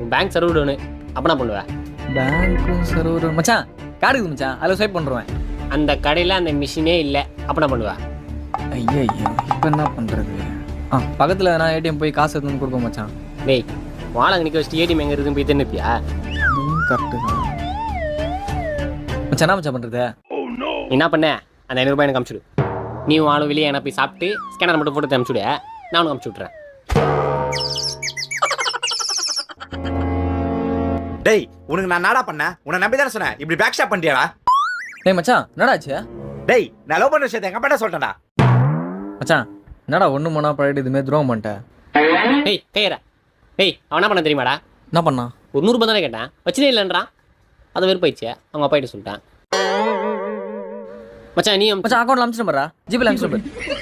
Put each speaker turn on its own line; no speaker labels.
உன் bank server ஒன்று அப்பனா பண்ணுவேன்.
பேங்க்கும் சர்வர் மச்சான் கார்டு இருக்குது மச்சான், அதில் ஸ்வைப் பண்ணுறேன்.
அந்த கடையில் அந்த மிஷினே இல்லை அப்பனா பண்ணுவேன்.
ஐயோ இப்போ என்ன பண்ணுறது? பக்கத்தில் நான் ஏடிஎம் போய் காசு எடுத்து வந்து கொடுப்போம் மச்சான்.
டேய் வாழங்க நிற்க வச்சுட்டு ஏடிஎம் எங்கே இருக்குன்னு போய் தெரிஞ்சுப்பியா?
கரெக்டு தான் மச்சான். என்ன மச்சான் பண்ணுறது?
என்ன பண்ண அந்த 500 ரூபாய் எனக்கு அனுப்பிச்சுடு. நீ ஆளும் வெளியே என்ன போய் சாப்பிட்டு ஸ்கேனர் மட்டும் போட்டு அனுப்பிச்சுடு, நானும் அனுப்பிச்சு விட்றேன்.
டேய் உனக்கு நான் நாடா பண்ணேன், உன்னை நம்பி தானே சொன்னேன், இப்படி பேக் ஷாப் பண்ணிட்டியாடா?
டேய் மச்சான் என்னடாச்சு?
டேய் நான் லவ் பண்ண விஷயத்தை எங்க பண்ண சொல்லிட்டேன்டா.
மச்சான் என்னடா ஒன்று மணா பழகிட்டு இதுமாரி துரோகம் பண்ணிட்டேன்.
டேய் கையரா, டேய் அவன் என்ன பண்ண தெரியுமாடா?
என்ன பண்ணா?
ஒரு 100 ரூபாய் தானே கேட்டேன், வச்சுனே இல்லைன்றான். அதை வெறுப்பாயிடுச்சு, அவங்க அப்பாயிட்ட சொல்லிட்டேன். மச்சான் நீ
மச்சான் அக்கௌண்ட்ல அனுப்பிச்சிட்டு போறா, ஜிபேல அனுப்பிச்சிட்டு போறேன்.